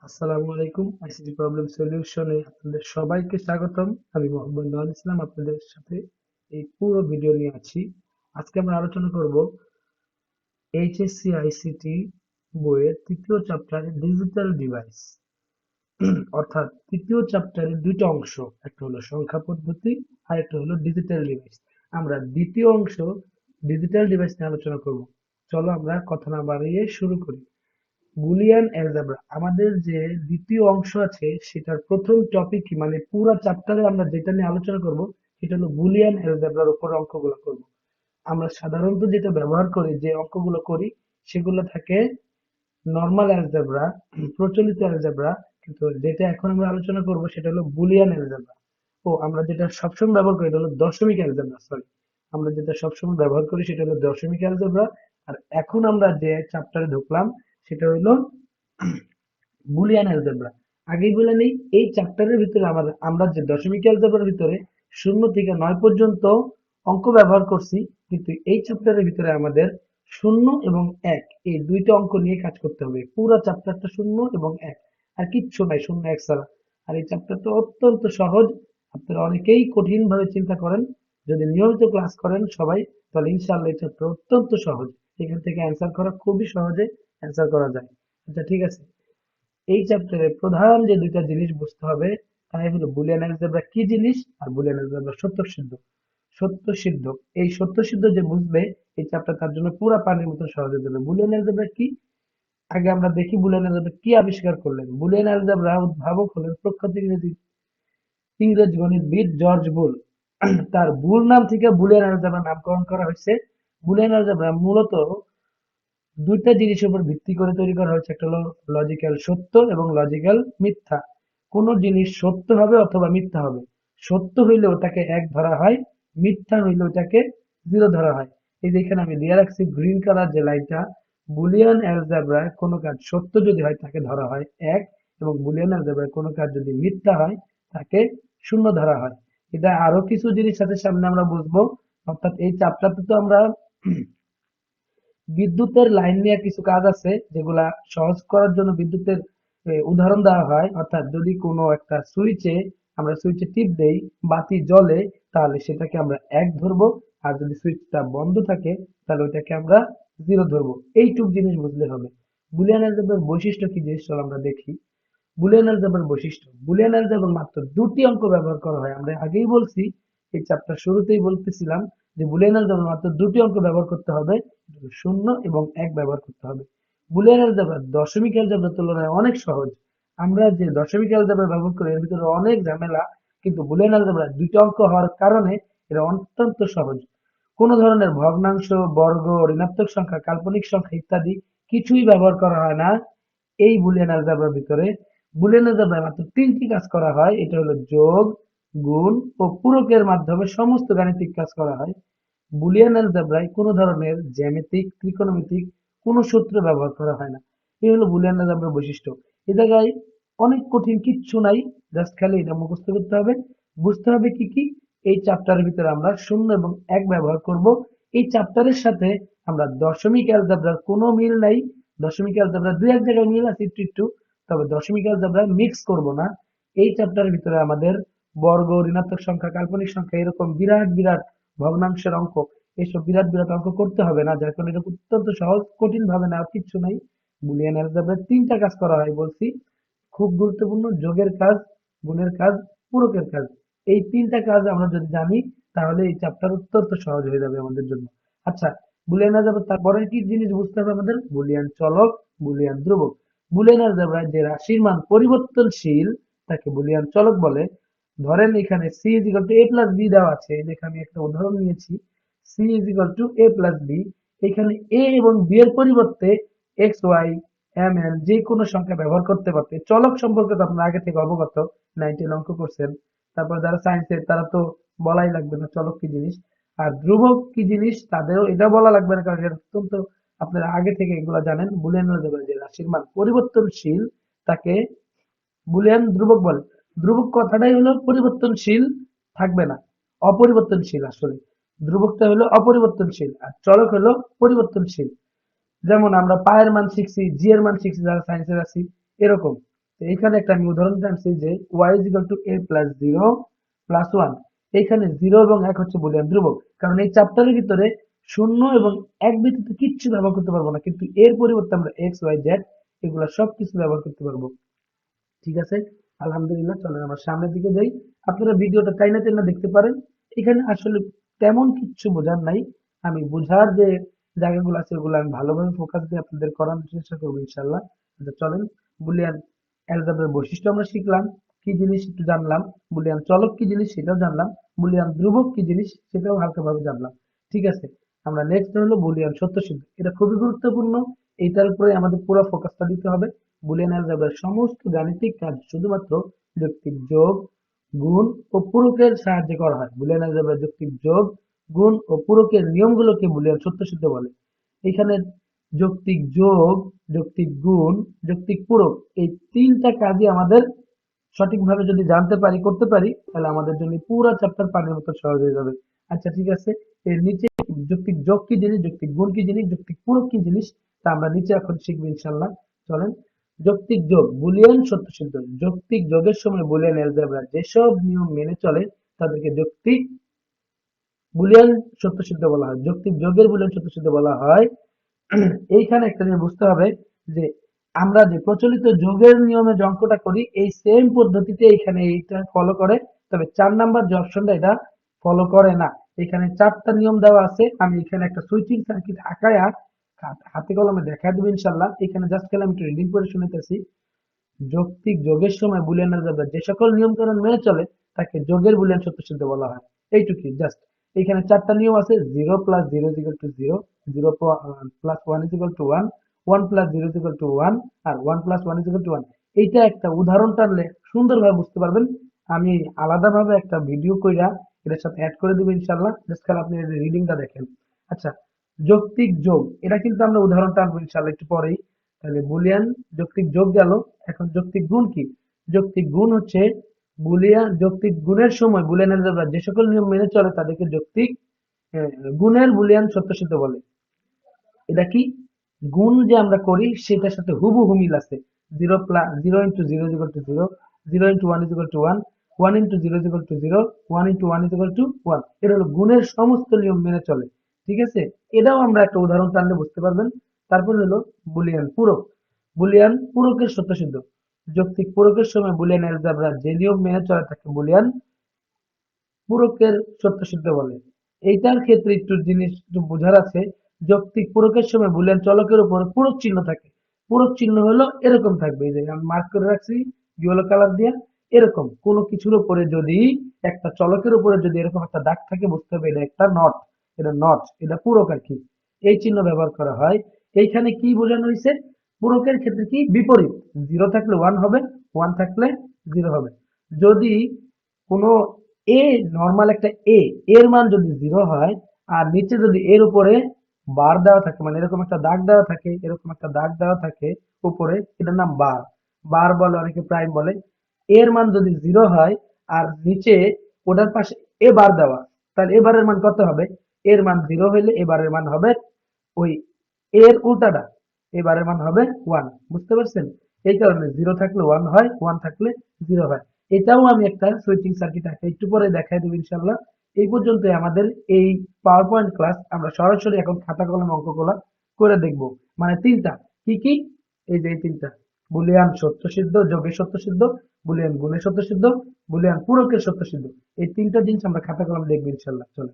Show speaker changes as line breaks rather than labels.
আসসালামু আলাইকুম। ICT problem সলিউশনে আপনাদের সবাইকে স্বাগতম। আমি মোহাম্মদ নওয়াল ইসলাম আপনাদের সাথে এই পুরো ভিডিও নিয়ে আছি। আজকে আমরা আলোচনা করব এইচএসসি আইসিটি বইয়ের তৃতীয় চ্যাপ্টার ডিজিটাল ডিভাইস। অর্থাৎ তৃতীয় চ্যাপ্টারের দুইটা অংশ, একটা হলো সংখ্যা পদ্ধতি আর একটা হলো ডিজিটাল ডিভাইস। আমরা দ্বিতীয় অংশ ডিজিটাল ডিভাইস নিয়ে আলোচনা করব। চলো আমরা কথা না বাড়িয়ে শুরু করি। বুলিয়ান অ্যালজেব্রা আমাদের যে দ্বিতীয় অংশ আছে সেটার প্রথম টপিক মানে পুরো চ্যাপ্টারে আমরা যেটা নিয়ে আলোচনা করব সেটা হলো বুলিয়ান অ্যালজেব্রার উপর অঙ্কগুলো করব। আমরা সাধারণত যেটা ব্যবহার করি, যে অঙ্কগুলো করি সেগুলো থাকে নর্মাল অ্যালজেব্রা, প্রচলিত অ্যালজেব্রা, কিন্তু যেটা এখন আমরা আলোচনা করব সেটা হলো বুলিয়ান অ্যালজেব্রা। আমরা যেটা সবসময় ব্যবহার করি এটা হলো দশমিক অ্যালজেব্রা, সরি, আমরা যেটা সবসময় ব্যবহার করি সেটা হলো দশমিক অ্যালজেব্রা। আর এখন আমরা যে চ্যাপ্টারে ঢুকলাম সেটা হলো বুলিয়ান অ্যালজেব্রা। আগেই বলে নেই, এই চ্যাপ্টারের ভিতরে আমরা যে দশমিক অ্যালজেব্রার ভিতরে 0 থেকে 9 পর্যন্ত অঙ্ক ব্যবহার করছি, কিন্তু এই চ্যাপ্টারের ভিতরে আমাদের 0 এবং 1 এই দুইটা অঙ্ক নিয়ে কাজ করতে হবে। পুরো চ্যাপ্টারটা 0 এবং 1, আর কিচ্ছু নাই 0 1 ছাড়া। আর এই চ্যাপ্টারটা অত্যন্ত সহজ। আপনারা অনেকেই কঠিন ভাবে চিন্তা করেন, যদি নিয়মিত ক্লাস করেন সবাই, তাহলে ইনশাআল্লাহ এই চ্যাপ্টার অত্যন্ত সহজ। এখান থেকে অ্যান্সার করা খুবই সহজে অ্যান্সার করা যায়। আচ্ছা, ঠিক আছে। এই চ্যাপ্টারে প্রধান যে দুইটা জিনিস বুঝতে হবে তাই হলো বুলিয়ান অ্যালজেব্রা কি জিনিস আর বুলিয়ান অ্যালজেব্রা সত্য সিদ্ধ। সত্য সিদ্ধ, এই সত্য সিদ্ধ যে বুঝবে এই চ্যাপ্টার তার জন্য পুরা পানির মতো সহজ হয়ে যাবে। বুলিয়ান অ্যালজেব্রা কি, আগে আমরা দেখি বুলিয়ান অ্যালজেব্রা কি আবিষ্কার করলেন। বুলিয়ান অ্যালজেব্রা উদ্ভাবক হলেন প্রখ্যাত ইংরেজ গণিতবিদ জর্জ বুল। তার বুল নাম থেকে বুলিয়ান অ্যালজেব্রা নামকরণ করা হয়েছে। বুলিয়ান অ্যালজেব্রা মূলত দুইটা জিনিসের উপর ভিত্তি করে তৈরি করা হয়েছে, একটা হলো লজিক্যাল সত্য এবং লজিক্যাল মিথ্যা। কোন জিনিস সত্য হবে অথবা মিথ্যা হবে। সত্য হইলে ওটাকে 1 ধরা হয়, মিথ্যা হইলে ওটাকে 0 ধরা হয়। এই যে এখানে আমি দিয়ে রাখছি গ্রিন কালার যে লাইনটা, বুলিয়ান অ্যালজেব্রায় কোনো কাজ সত্য যদি হয় তাকে ধরা হয় 1, এবং বুলিয়ান অ্যালজেব্রায় কোনো কাজ যদি মিথ্যা হয় তাকে 0 ধরা হয়। এটা আরো কিছু জিনিস সাথে সামনে আমরা বুঝবো। অর্থাৎ এই চ্যাপ্টারটা তো আমরা বিদ্যুতের লাইন নিয়ে কিছু কাজ আছে যেগুলা সহজ করার জন্য বিদ্যুতের উদাহরণ দেওয়া হয়। অর্থাৎ যদি কোনো একটা সুইচে আমরা সুইচে টিপ দেই, বাতি জ্বলে, তাহলে সেটাকে আমরা 1 ধরবো। আর যদি সুইচটা বন্ধ থাকে তাহলে ওইটাকে আমরা 0 ধরবো। এইটুক জিনিস বুঝলে হবে। বুলিয়ান অ্যালজেব্রার বৈশিষ্ট্য কি জিনিস চলো আমরা দেখি। বুলিয়ান অ্যালজেব্রার বৈশিষ্ট্য, বুলিয়ান অ্যালজেব্রার মাত্র দুটি অঙ্ক ব্যবহার করা হয়। আমরা আগেই বলছি, এই চ্যাপ্টার শুরুতেই বলতেছিলাম যে বুলিয়ান অ্যালজেব্রার মাত্র দুটি অঙ্ক ব্যবহার করতে হবে, 0 এবং 1 ব্যবহার করতে হবে। বুলিয়ান অ্যালজেব্রা দশমিক অ্যালজেব্রার তুলনায় অনেক সহজ। আমরা যে দশমিক অ্যালজেব্রা ব্যবহার করি এর ভিতরে অনেক ঝামেলা, কিন্তু বুলিয়ান অ্যালজেব্রা দুইটা অঙ্ক হওয়ার কারণে এটা অত্যন্ত সহজ। কোন ধরনের ভগ্নাংশ, বর্গ, ঋণাত্মক সংখ্যা, কাল্পনিক সংখ্যা ইত্যাদি কিছুই ব্যবহার করা হয় না এই বুলিয়ান অ্যালজেব্রার ভিতরে। বুলিয়ান অ্যালজেব্রায় মাত্র 3টি কাজ করা হয়, এটা হলো যোগ, গুণ ও পূরকের মাধ্যমে সমস্ত গাণিতিক কাজ করা হয়। বুলিয়ান অ্যালজেব্রায় কোনো ধরনের জ্যামিতিক, ত্রিকোণমিতিক কোনো সূত্র ব্যবহার করা হয় না। এই হলো বুলিয়ান অ্যালজেব্রার বৈশিষ্ট্য। এ জায়গায় অনেক কঠিন কিচ্ছু নাই, জাস্ট খালি এটা মুখস্থ করতে হবে। বুঝতে হবে কি কি, এই চ্যাপ্টারের ভিতরে আমরা 0 এবং 1 ব্যবহার করব। এই চ্যাপ্টারের সাথে আমরা দশমিক অ্যালজেব্রার কোনো মিল নাই। দশমিক অ্যালজেব্রার দুই এক জায়গায় মিল আছে একটু একটু, তবে দশমিক অ্যালজেব্রা মিক্স করব না। এই চ্যাপ্টারের ভিতরে আমাদের বর্গ, ঋণাত্মক সংখ্যা, কাল্পনিক সংখ্যা, এরকম বিরাট বিরাট ভগ্নাংশের অঙ্ক, এইসব বিরাট বিরাট অঙ্ক করতে হবে না, যার কারণে এটা অত্যন্ত সহজ, কঠিন ভাবে নেওয়ার কিচ্ছু নাই। বুলিয়ান অ্যালজেব্রায় 3টা কাজ করা হয় বলছি, খুব গুরুত্বপূর্ণ: যোগের কাজ, গুণের কাজ, পূরকের কাজ। এই 3টা কাজ আমরা যদি জানি তাহলে এই চ্যাপ্টার অত্যন্ত সহজ হয়ে যাবে আমাদের জন্য। আচ্ছা, বুলিয়ান অ্যালজেব্রা তারপরে কি জিনিস বুঝতে হবে আমাদের? বুলিয়ান চলক, বুলিয়ান ধ্রুবক। বুলিয়ান অ্যালজেব্রায় যে রাশির মান পরিবর্তনশীল তাকে বুলিয়ান চলক বলে। ধরেন এখানে c is equal two a plus b দেওয়া আছে, এখানে আমি একটা উদাহরণ নিয়েছি, c is equal two a plus b। এখানে a এবং b এর পরিবর্তে x y m n যে কোনো সংখ্যা ব্যবহার করতে পারতে। চলক সম্পর্কে তো আপনারা আগে থেকে অবগত, 9 অঙ্ক করছেন। তারপর যারা সায়েন্সের তারা তো বলাই লাগবে না চলক কি জিনিস। আর ধ্রুবক কি জিনিস তাদেরও এটা বলা লাগবে না, কারণ এটা অত্যন্ত আপনারা আগে থেকে এগুলো জানেন। বুলিয়ান অ্যালজেব্রায় যে রাশির মান পরিবর্তনশীল তাকে বুলিয়ান ধ্রুবক বলে। ধ্রুবক কথাটাই হলো পরিবর্তনশীল থাকবে না, অপরিবর্তনশীল আসলে। ধ্রুবকটা হলো অপরিবর্তনশীল আর চলক হলো পরিবর্তনশীল। যেমন আমরা পায়ের মান শিখছি, জি এর মান শিখছি যারা সায়েন্সের আছি, এরকম। তো এইখানে একটা আমি উদাহরণ টানছি যে y is equal to a plus 0 plus 1। এইখানে 0 এবং 1 হচ্ছে বুলিয়ান ধ্রুবক, কারণ এই চ্যাপ্টারের ভিতরে শূন্য এবং এক ব্যতীত কিচ্ছু ব্যবহার করতে পারবো না, কিন্তু এর পরিবর্তে আমরা x y z এগুলা সবকিছু ব্যবহার করতে পারবো। ঠিক আছে, আলহামদুলিল্লাহ। চলেন আমরা সামনের দিকে যাই। আপনারা ভিডিওটা টাইনা টাইনা দেখতে পারেন। এখানে আসলে তেমন কিচ্ছু বোঝার নাই। আমি বোঝার যে জায়গাগুলো আছে ওগুলো আমি ভালোভাবে ফোকাস দিয়ে আপনাদের করানোর চেষ্টা করবো ইনশাল্লাহ। আচ্ছা চলেন, বুলিয়ান অ্যালজেব্রার বৈশিষ্ট্য আমরা শিখলাম, কি জিনিস একটু জানলাম, বুলিয়ান চলক কি জিনিস সেটাও জানলাম, বুলিয়ান ধ্রুবক কি জিনিস সেটাও হালকাভাবে জানলাম। ঠিক আছে, আমরা নেক্সট হলো বুলিয়ান সত্য সিদ্ধ। এটা খুবই গুরুত্বপূর্ণ, এইটার উপরে আমাদের পুরো ফোকাসটা দিতে হবে। বুলিয়ান অ্যালজেব্রার সমস্ত গাণিতিক কাজ শুধুমাত্র যৌক্তিক যোগ, গুণ ও পূরকের সাহায্যে করা হয়। বুলিয়ান অ্যালজেব্রার যৌক্তিক যোগ, গুণ ও পূরকের নিয়মগুলোকে বুলিয়ান সত্যসিদ্ধ বলে। এখানে যৌক্তিক যোগ, যৌক্তিক গুণ, যৌক্তিক পূরক এই তিনটা কাজই আমাদের সঠিকভাবে যদি জানতে পারি, করতে পারি, তাহলে আমাদের জন্য পুরো চ্যাপ্টার পানির মতো সহজ হয়ে যাবে। আচ্ছা ঠিক আছে, এর নিচে যৌক্তিক যোগ কি জিনিস, যৌক্তিক গুণ কি জিনিস, যৌক্তিক পূরক কি জিনিস তা আমরা নিচে এখন শিখবো ইনশাল্লাহ। চলেন, যৌক্তিক যোগ বুলিয়ান সত্যসিদ্ধ। যৌক্তিক যোগের সময় বুলিয়ান অ্যালজেব্রা যেসব নিয়ম মেনে চলে তাদেরকে যৌক্তিক বুলিয়ান সত্যসিদ্ধ বলা হয়। যৌক্তিক যোগের বুলিয়ান সত্যসিদ্ধ বলা হয়। এইখানে একটা জিনিস বুঝতে হবে যে আমরা যে প্রচলিত যোগের নিয়মে যে অঙ্কটা করি এই সেম পদ্ধতিতে এখানে এইটা ফলো করে, তবে 4 নাম্বার যে অপশনটা এটা ফলো করে না। এখানে 4টা নিয়ম দেওয়া আছে, আমি এখানে একটা সুইচিং সার্কিট আঁকায়া হাতে কলমে দেখা দেবো ইনশাল্লাহ। এখানে জাস্ট খেলে আমি একটু রিডিং করে শুনাইতেছি। যৌক্তিক যোগের সময় বুলিয়ান অ্যালজেব্রা যে সকল নিয়মকানুন মেনে চলে তাকে যোগের বুলিয়ান সত্যসিদ্ধ বলা হয়। এইটুকুই জাস্ট। এখানে 4টা নিয়ম আছে, 0 plus 0 is equal to 0, 0 plus 1 is equal to 1, 1 plus 0 is equal to 1, আর 1 প্লাস 1 ইজ ইকুয়াল টু 1। এইটা একটা উদাহরণ টানলে সুন্দরভাবে বুঝতে পারবেন। আমি আলাদাভাবে একটা ভিডিও কইরা এটার সাথে অ্যাড করে দেবো ইনশাল্লাহ, জাস্ট খালি আপনি রিডিংটা দেখেন। আচ্ছা, যৌক্তিক যোগ এটা কিন্তু আমরা উদাহরণ টানবো ইনশাল্লাহ একটু পরেই। তাহলে বুলিয়ান যৌক্তিক যোগ গেল। এখন যৌক্তিক গুণ কি? যৌক্তিক গুণ হচ্ছে বুলিয়ান যৌক্তিক গুণের সময় বুলিয়ান অ্যালজেব্রা যে সকল নিয়ম মেনে চলে তাদেরকে যৌক্তিক আহ, গুণের বুলিয়ান সত্যসিদ্ধ বলে। এটা কি? গুণ যে আমরা করি সেটার সাথে হুবহু মিল আছে। 0 plus 0 into 0 is equal to 0, 0 into 1 is equal to 1, 1 into 0 is equal to 0, 1 into 1 is equal to 1। এটা হলো গুণের সমস্ত নিয়ম মেনে চলে। ঠিক আছে, এটাও আমরা একটা উদাহরণ টানলে বুঝতে পারবেন। তারপর হলো বুলিয়ান পূরক। বুলিয়ান পূরকের সত্যসিদ্ধ। যৌক্তিক পূরকের সময় বুলিয়ান অ্যালজেব্রা যে নিয়ম মেনে চলে তাকে বুলিয়ান পূরকের সত্যসিদ্ধ বলে। এইটার ক্ষেত্রে একটু জিনিস একটু বোঝার আছে। যৌক্তিক পূরকের সময় বুলিয়ান চলকের উপর পূরক চিহ্ন থাকে। পূরক চিহ্ন হলো এরকম থাকবে, এই যে আমি মার্ক করে রাখছি ইয়েলো কালার দিয়ে। এরকম কোনো কিছুর উপরে যদি একটা চলকের উপরে যদি এরকম একটা দাগ থাকে বুঝতে হবে এটা একটা নট, এটা নট, এটা পূরক আর কি। এই চিহ্ন ব্যবহার করা হয়। এইখানে কি বোঝানো হয়েছে? পূরকের ক্ষেত্রে কি বিপরীত, 0 থাকলে 1 হবে, 1 থাকলে 0 হবে। যদি কোনো এ নর্মাল একটা এর মান যদি 0 হয় আর নিচে যদি এর উপরে বার দেওয়া থাকে, মানে এরকম একটা দাগ দেওয়া থাকে, এরকম একটা দাগ দেওয়া থাকে উপরে, এটার নাম বার। বার বলে, অনেকে প্রাইম বলে। এর মান যদি 0 হয় আর নিচে ওটার পাশে এ বার দেওয়া, তাহলে এ বারের মান কত হবে? এর মান 0 হইলে এ বারের মান হবে ওই এর উল্টাটা, এবারের মান হবে 1। বুঝতে পারছেন? এই কারণে 0 থাকলে 1 হয়, 1 থাকলে 0 হয়। এটাও আমি একটা সুইচিং সার্কিট আঁকে, একটু পরে দেখাই দেবো ইনশাল্লাহ। এই পর্যন্তই আমাদের এই পাওয়ার পয়েন্ট ক্লাস। আমরা সরাসরি এখন খাতা কলমে অঙ্কগুলো করে দেখব। মানে তিনটা, কি কি? এই যে এই তিনটা, বুলিয়ান সত্যসিদ্ধ, যোগের সত্যসিদ্ধ, বুলিয়ান গুণের সত্যসিদ্ধ, বুলিয়ান পূরকের সত্যসিদ্ধ। এই তিনটা জিনিস আমরা খাতা কলমে দেখবো ইনশাল্লাহ। চলো।